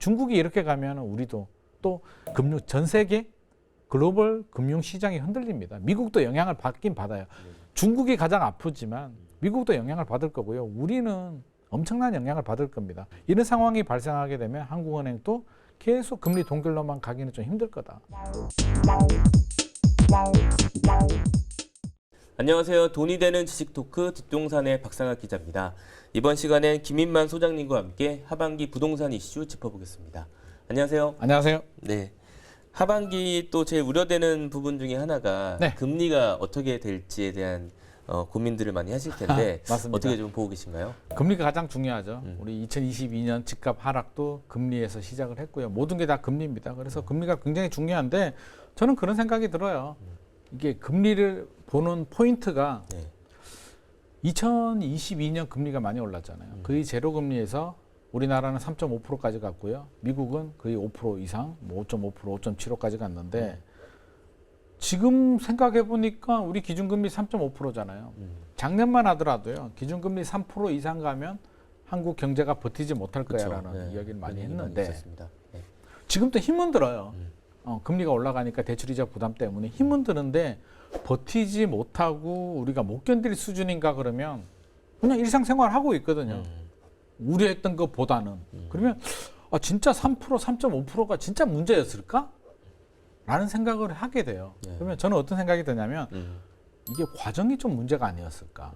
중국이 이렇게 가면 우리도 또 전 세계 글로벌 금융 시장이 흔들립니다. 미국도 영향을 받긴 받아요. 중국이 가장 아프지만 미국도 영향을 받을 거고요. 우리는 엄청난 영향을 받을 겁니다. 이런 상황이 발생하게 되면 한국은행도 계속 금리 동결로만 가기는 좀 힘들 거다. 안녕하세요. 돈이 되는 지식 토크 뒷동산의 박상학 기자입니다. 이번 시간엔 김인만 소장님과 함께 하반기 부동산 이슈 짚어보겠습니다. 안녕하세요. 안녕하세요. 네. 하반기 또 제일 우려되는 부분 중에 하나가 네. 금리가 어떻게 될지에 대한 고민들을 많이 하실 텐데 맞습니다. 어떻게 좀 보고 계신가요? 금리가 가장 중요하죠. 우리 2022년 집값 하락도 금리에서 시작을 했고요. 모든 게 다 금리입니다. 그래서 금리가 굉장히 중요한데 저는 그런 생각이 들어요. 이게 금리를 보는 포인트가 2022년 금리가 많이 올랐잖아요. 거의 제로 금리에서 우리나라는 3.5%까지 갔고요. 미국은 거의 5% 이상, 5.5%, 5.75까지 갔는데 지금 생각해 보니까 우리 기준금리 3.5%잖아요. 작년만 하더라도요. 기준금리 3% 이상 가면 한국 경제가 버티지 못할 거야라는 이야기를 많이 했는데 지금도 힘은 들어요. 금리가 올라가니까 대출이자 부담 때문에 힘은 드는데 버티지 못하고 우리가 못 견딜 수준인가 그러면 그냥 일상생활 하고 있거든요. 우려했던 것보다는. 그러면 진짜 3%, 3.5%가 진짜 문제였을까? 라는 생각을 하게 돼요. 그러면 저는 어떤 생각이 드냐면 이게 과정이 좀 문제가 아니었을까?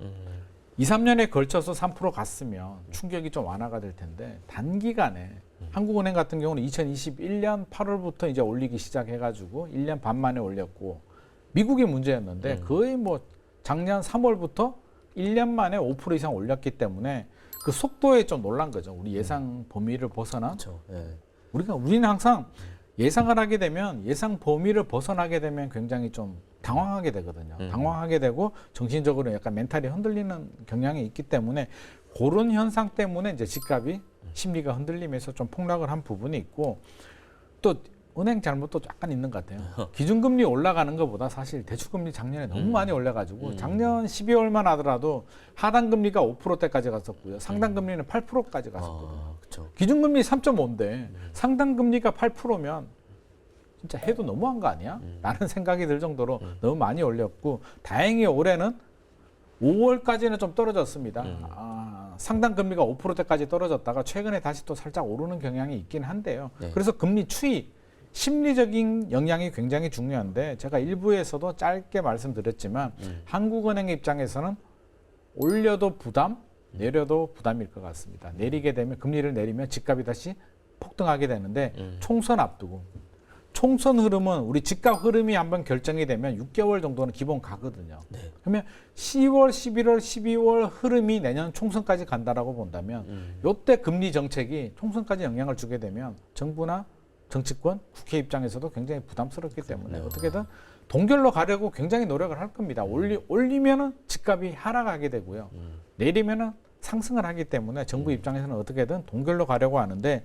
2, 3년에 걸쳐서 3% 갔으면 충격이 좀 완화가 될 텐데 단기간에 한국은행 같은 경우는 2021년 8월부터 이제 올리기 시작해가지고 1년 반 만에 올렸고 미국이 문제였는데 거의 뭐 작년 3월부터 1년 만에 5% 이상 올렸기 때문에 그 속도에 좀 놀란 거죠. 우리 예상 범위를 벗어난. 우리는 항상 예상을 하게 되면 예상 범위를 벗어나게 되면 굉장히 좀 당황하게 되거든요. 당황하게 되고 정신적으로 약간 멘탈이 흔들리는 경향이 있기 때문에 그런 현상 때문에 이제 집값이 심리가 흔들리면서 좀 폭락을 한 부분이 있고 또 은행 잘못도 약간 있는 것 같아요. 기준금리 올라가는 것보다 사실 대출금리 작년에 너무 많이 올려가지고 작년 12월만 하더라도 하단금리가 5%대까지 갔었고요. 상단금리는 8%까지 갔었거든요. 기준금리 3.5인데 상단금리가 8%면 진짜 해도 너무한 거 아니야? 라는 생각이 들 정도로 너무 많이 올렸고 다행히 올해는 5월까지는 좀 떨어졌습니다. 상단금리가 5%대까지 떨어졌다가 최근에 다시 또 살짝 오르는 경향이 있긴 한데요. 그래서 금리 추이 심리적인 영향이 굉장히 중요한데 제가 일부에서도 짧게 말씀드렸지만 한국은행의 입장에서는 올려도 부담, 내려도 부담일 것 같습니다. 내리게 되면 금리를 내리면 집값이 다시 폭등하게 되는데 총선 앞두고 총선 흐름은 우리 집값 흐름이 한번 결정이 되면 6개월 정도는 기본 가거든요. 그러면 10월, 11월, 12월 흐름이 내년 총선까지 간다라고 본다면 이때 금리 정책이 총선까지 영향을 주게 되면 정부나 정치권, 국회 입장에서도 굉장히 부담스럽기 때문에 어떻게든 동결로 가려고 굉장히 노력을 할 겁니다. 올리면은 집값이 하락하게 되고요. 내리면은 상승을 하기 때문에 정부 입장에서는 어떻게든 동결로 가려고 하는데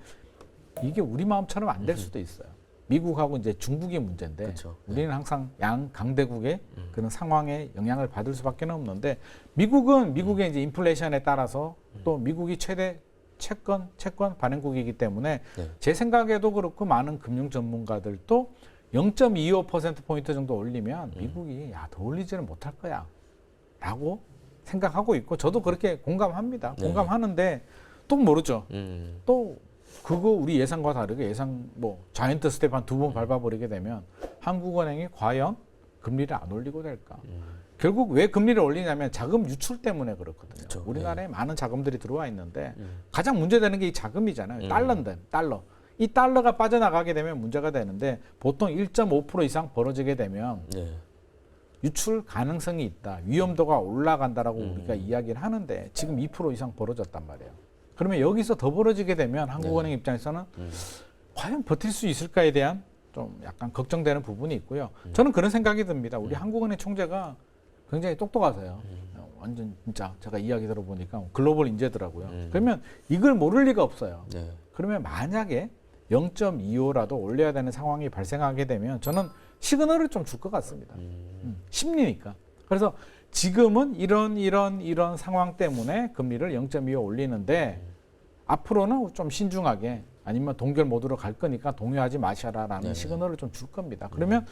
이게 우리 마음처럼 안 될 수도 있어요. 미국하고 이제 중국이 문제인데 우리는 항상 양강대국의 그런 상황에 영향을 받을 수밖에 없는데 미국은 미국의 이제 인플레이션에 따라서 또 미국이 최대 채권 발행국이기 때문에 제 생각에도 그렇고 많은 금융 전문가들도 0.25%포인트 정도 올리면 미국이 더 올리지는 못할 거야 라고 생각하고 있고 저도 그렇게 공감합니다. 공감하는데 또 모르죠. 또 그거 우리 예상과 다르게 자이언트 스텝 한 2번 밟아버리게 되면 한국은행이 과연 금리를 안 올리고 될까? 결국 왜 금리를 올리냐면 자금 유출 때문에 그렇거든요. 우리나라에 많은 자금들이 들어와 있는데 가장 문제되는 게 이 자금이잖아요. 달러인데 달러. 이 달러가 빠져나가게 되면 문제가 되는데 보통 1.5% 이상 벌어지게 되면 유출 가능성이 있다. 위험도가 올라간다라고 우리가 이야기를 하는데 지금 2% 이상 벌어졌단 말이에요. 그러면 여기서 더 벌어지게 되면 한국은행 입장에서는 과연 버틸 수 있을까에 대한 좀 약간 걱정되는 부분이 있고요. 저는 그런 생각이 듭니다. 우리 한국은행 총재가 굉장히 똑똑하세요. 완전 진짜 제가 이야기 들어보니까 글로벌 인재더라고요. 그러면 이걸 모를 리가 없어요. 그러면 만약에 0.25라도 올려야 되는 상황이 발생하게 되면 저는 시그널을 좀 줄 것 같습니다. 심리니까. 그래서 지금은 이런 상황 때문에 금리를 0.25 올리는데 앞으로는 좀 신중하게 아니면 동결 모드로 갈 거니까 동요하지 마셔라라는 네. 시그널을 좀 줄 겁니다. 그러면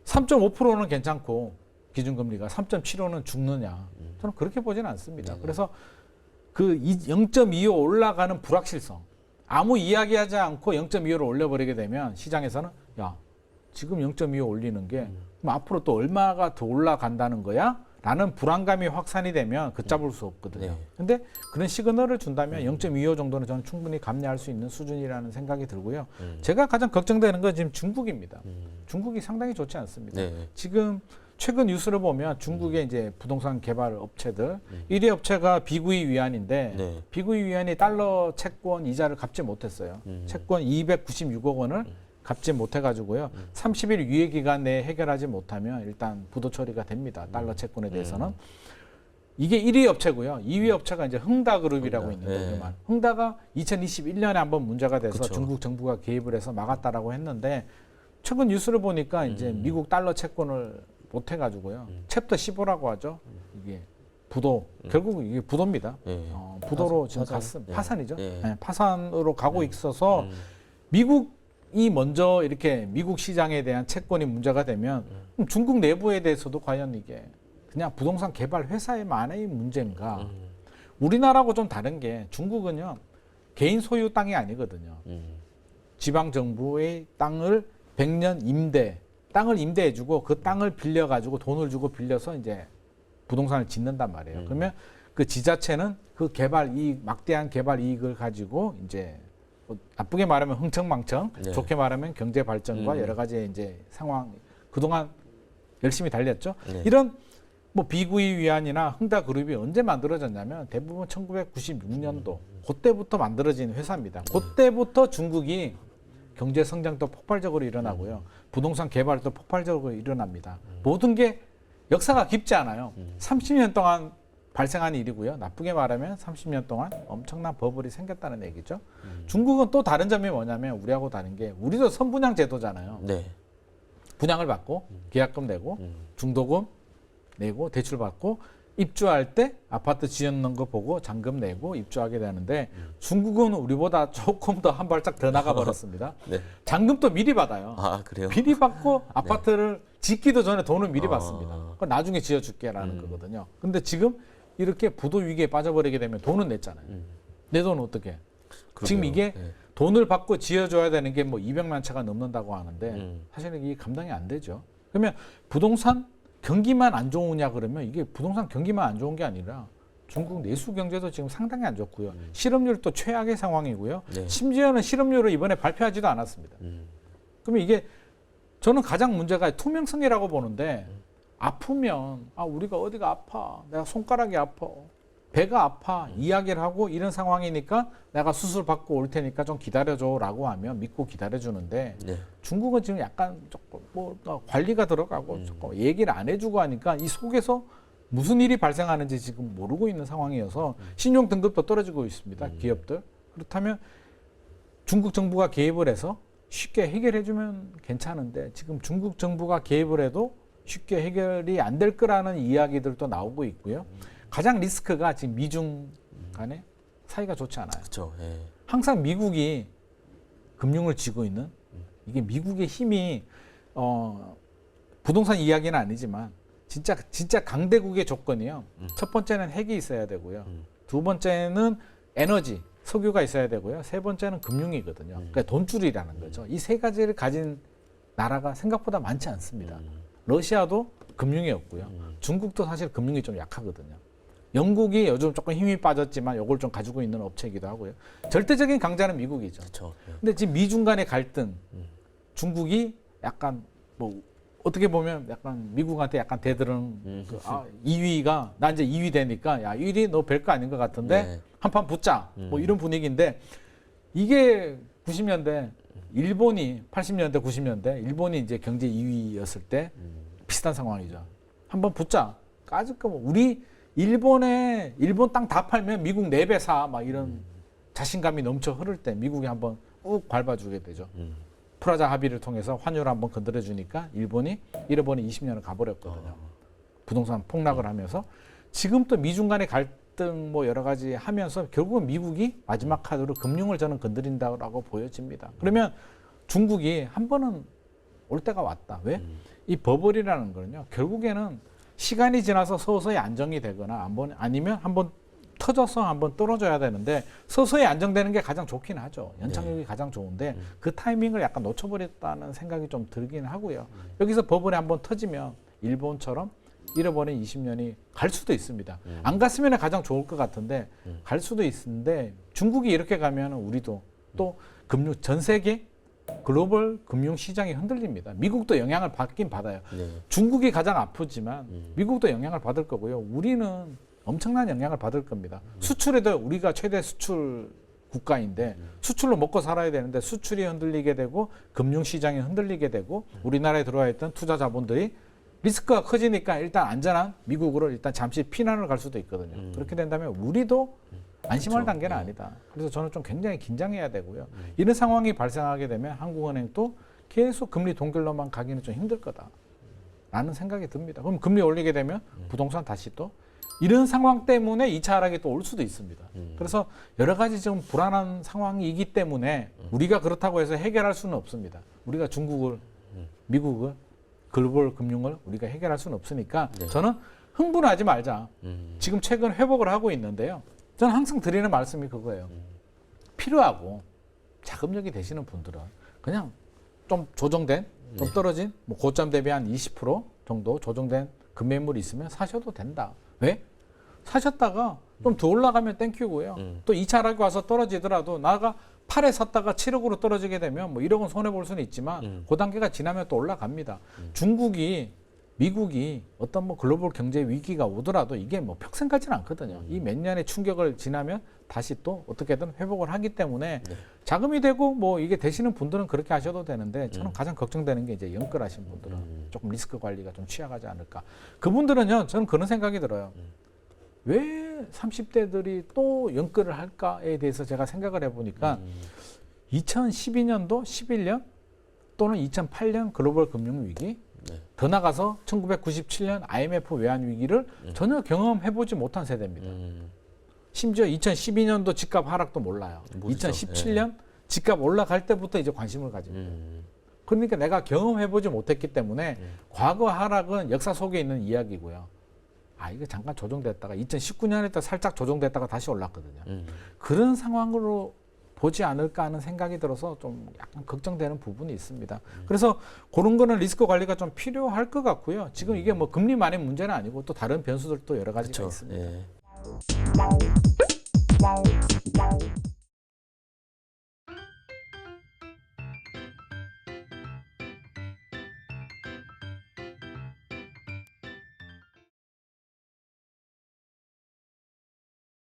3.5%는 괜찮고 기준금리가 3.75는 죽느냐? 저는 그렇게 보지는 않습니다. 네. 그래서 그 0.25 올라가는 불확실성, 아무 이야기하지 않고 0.25를 올려버리게 되면 시장에서는 야 지금 0.25 올리는 게 그럼 앞으로 또 얼마가 더 올라간다는 거야? 라는 불안감이 확산이 되면 걷잡을 수 없거든요. 네. 근데 그런 시그널을 준다면 0.25 정도는 저는 충분히 감내할 수 있는 수준이라는 생각이 들고요. 제가 가장 걱정되는 건 지금 중국입니다. 중국이 상당히 좋지 않습니다. 네. 지금 최근 뉴스를 보면 중국의 이제 부동산 개발 업체들 1위 업체가 비구이 위안인데 네. 비구이 위안이 달러 채권 이자를 갚지 못했어요. 채권 296억 원을 갚지 못해가지고요. 30일 유예 기간 내에 해결하지 못하면 일단 부도 처리가 됩니다. 달러 채권에 대해서는. 이게 1위 업체고요. 2위 업체가 이제 흥다그룹이라고 흥다. 있는 네. 거지만 흥다가 2021년에 한번 문제가 돼서 그쵸. 중국 정부가 개입을 해서 막았다라고 했는데 최근 뉴스를 보니까 이제 미국 달러 채권을 못 해가지고요. 챕터 15라고 하죠. 이게 부도 결국 이게 부도입니다. 네. 부도로 지금 파산. 갔습니다. 네. 파산이죠. 네. 네, 파산으로 가고 있어서 미국이 먼저 이렇게 미국 시장에 대한 채권이 문제가 되면 그럼 중국 내부에 대해서도 과연 이게 그냥 부동산 개발 회사의만의 문제인가? 우리나라하고 좀 다른 게 중국은요 개인 소유 땅이 아니거든요. 지방 정부의 땅을 100년 임대, 땅을 임대해주고 그 땅을 빌려가지고 돈을 주고 빌려서 이제 부동산을 짓는단 말이에요. 그러면 그 지자체는 그 개발 이익, 막대한 개발 이익을 가지고 이제 뭐 나쁘게 말하면 흥청망청, 네. 좋게 말하면 경제 발전과 여러 가지 이제 상황 그동안 열심히 달렸죠. 네. 이런 뭐 비구이 위안이나 흥다그룹이 언제 만들어졌냐면 대부분 1996년도 그때부터 만들어진 회사입니다. 그때부터 중국이 경제 성장도 폭발적으로 일어나고요. 부동산 개발도 폭발적으로 일어납니다. 모든 게 역사가 깊지 않아요. 30년 동안 발생한 일이고요. 나쁘게 말하면 30년 동안 엄청난 버블이 생겼다는 얘기죠. 중국은 또 다른 점이 뭐냐면 우리하고 다른 게 우리도 선분양 제도잖아요. 네. 분양을 받고 계약금 내고 중도금 내고 대출 받고 입주할 때 아파트 지어놓는 거 보고 잔금 내고 입주하게 되는데 중국은 우리보다 조금 더 한 발짝 더 나가 버렸습니다. 네. 잔금도 미리 받아요. 아, 그래요? 미리 받고 아파트를 짓기도 전에 돈을 미리 아. 받습니다. 그건 나중에 지어줄게라는 거거든요. 근데 지금 이렇게 부도 위기에 빠져버리게 되면 돈은 냈잖아요. 내 돈은 어떻게? 지금 그러게요. 이게 네. 돈을 받고 지어줘야 되는 게 뭐 200만 채가 넘는다고 하는데 사실은 이게 감당이 안 되죠. 그러면 부동산 경기만 안 좋으냐 그러면 이게 부동산 경기만 안 좋은 게 아니라 중국 내수 경제도 지금 상당히 안 좋고요. 실업률도 최악의 상황이고요. 네. 심지어는 실업률을 이번에 발표하지도 않았습니다. 그러면 이게 저는 가장 문제가 투명성이라고 보는데 아프면 아 우리가 어디가 아파, 내가 손가락이 아파, 배가 아파 이야기를 하고 이런 상황이니까 내가 수술 받고 올 테니까 좀 기다려줘라고 하면 믿고 기다려주는데 네. 중국은 지금 약간 조금 뭐 관리가 들어가고 조금 얘기를 안 해주고 하니까 이 속에서 무슨 일이 발생하는지 지금 모르고 있는 상황이어서 신용 등급도 떨어지고 있습니다. 기업들. 그렇다면 중국 정부가 개입을 해서 쉽게 해결해주면 괜찮은데 지금 중국 정부가 개입을 해도 쉽게 해결이 안 될 거라는 이야기들도 나오고 있고요. 가장 리스크가 지금 미중 간에 사이가 좋지 않아요. 그렇죠. 예. 항상 미국이 금융을 쥐고 있는 이게 미국의 힘이 부동산 이야기는 아니지만 진짜 강대국의 조건이요. 첫 번째는 핵이 있어야 되고요. 두 번째는 에너지, 석유가 있어야 되고요. 세 번째는 금융이거든요. 그러니까 돈줄이라는 거죠. 이 세 가지를 가진 나라가 생각보다 많지 않습니다. 러시아도 금융이 없고요. 중국도 사실 금융이 좀 약하거든요. 영국이 요즘 조금 힘이 빠졌지만 이걸 좀 가지고 있는 업체이기도 하고요. 절대적인 강자는 미국이죠. 그렇죠. 예. 근데 지금 미중 간의 갈등, 중국이 약간 뭐 어떻게 보면 약간 미국한테 약간 대들은 2위가 나 이제 2위 되니까 야 1위 너 별거 아닌 것 같은데 네. 한판 붙자 뭐 이런 분위기인데 이게 90년대 일본이 80년대 90년대 일본이 이제 경제 2위였을 때 비슷한 상황이죠. 한번 붙자. 까짓 거 뭐 우리 일본 땅 다 팔면 미국 4배 사 막 이런 자신감이 넘쳐 흐를 때 미국이 한번 욱 밟아주게 되죠. 프라자 합의를 통해서 환율을 한번 건드려 주니까 일본이 잃어버린 20년을 가버렸거든요. 부동산 폭락을 하면서 지금 또 미중 간의 갈등 뭐 여러 가지 하면서 결국은 미국이 마지막 카드로 금융을 저는 건드린다고 보여집니다. 그러면 중국이 한 번은 올 때가 왔다. 왜? 이 버블이라는 거는요. 결국에는 시간이 지나서 서서히 안정이 되거나 아니면 한번 터져서 한번 떨어져야 되는데 서서히 안정되는 게 가장 좋긴 하죠. 연착륙이 가장 좋은데 그 타이밍을 약간 놓쳐버렸다는 생각이 좀 들긴 하고요. 여기서 버블이 한번 터지면 일본처럼 잃어버린 20년이 갈 수도 있습니다. 안 갔으면 가장 좋을 것 같은데 갈 수도 있는데 중국이 이렇게 가면 우리도 또 전 세계 글로벌 금융 시장이 흔들립니다. 미국도 영향을 받긴 받아요. 네. 중국이 가장 아프지만 미국도 영향을 받을 거고요. 우리는 엄청난 영향을 받을 겁니다. 수출에도 우리가 최대 수출 국가인데 수출로 먹고 살아야 되는데 수출이 흔들리게 되고 금융 시장이 흔들리게 되고 우리나라에 들어와 있던 투자 자본들이 리스크가 커지니까 일단 안전한 미국으로 일단 잠시 피난을 갈 수도 있거든요. 그렇게 된다면 우리도 안심할 단계는 아니다. 그래서 저는 좀 굉장히 긴장해야 되고요. 이런 상황이 발생하게 되면 한국은행도 계속 금리 동결로만 가기는 좀 힘들 거다라는 생각이 듭니다. 그럼 금리 올리게 되면 부동산 다시 또 이런 상황 때문에 2차 하락이 또 올 수도 있습니다. 그래서 여러 가지 좀 불안한 상황이기 때문에 우리가 그렇다고 해서 해결할 수는 없습니다. 우리가 중국을, 미국을, 글로벌 금융을 우리가 해결할 수는 없으니까 저는 흥분하지 말자. 지금 최근 회복을 하고 있는데요. 저는 항상 드리는 말씀이 그거예요. 필요하고 자금력이 되시는 분들은 그냥 좀 조정된, 좀 떨어진 뭐 고점 대비 한 20% 정도 조정된 금매물이 있으면 사셔도 된다. 왜? 사셨다가 좀 더 올라가면 땡큐고요. 또 2차 하락이 와서 떨어지더라도 나가 8에 샀다가 7억으로 떨어지게 되면 뭐 1억은 손해볼 수는 있지만 그 단계가 지나면 또 올라갑니다. 중국이 미국이 어떤 뭐 글로벌 경제 위기가 오더라도 이게 뭐 평생 가지는 않거든요. 이 몇 년의 충격을 지나면 다시 또 어떻게든 회복을 하기 때문에 자금이 되고 뭐 이게 되시는 분들은 그렇게 하셔도 되는데 저는 가장 걱정되는 게 이제 연끌하신 분들은 조금 리스크 관리가 좀 취약하지 않을까. 그분들은요, 저는 그런 생각이 들어요. 왜 30대들이 또 연끌을 할까에 대해서 제가 생각을 해보니까 2012년도, 11년 또는 2008년 글로벌 금융위기 더 나가서 1997년 IMF 외환위기를 전혀 경험해보지 못한 세대입니다. 심지어 2012년도 집값 하락도 몰라요. 모르죠. 2017년 집값 올라갈 때부터 이제 관심을 가집니다. 그러니까 내가 경험해보지 못했기 때문에 과거 하락은 역사 속에 있는 이야기고요. 이거 잠깐 조정됐다가 2019년에 또 살짝 조정됐다가 다시 올랐거든요. 그런 상황으로 보지 않을까 하는 생각이 들어서 좀 약간 걱정되는 부분이 있습니다. 그래서 그런 거는 리스크 관리가 좀 필요할 것 같고요. 지금 이게 뭐 금리만의 문제는 아니고 또 다른 변수들도 여러 가지가 그렇죠. 있습니다. 예.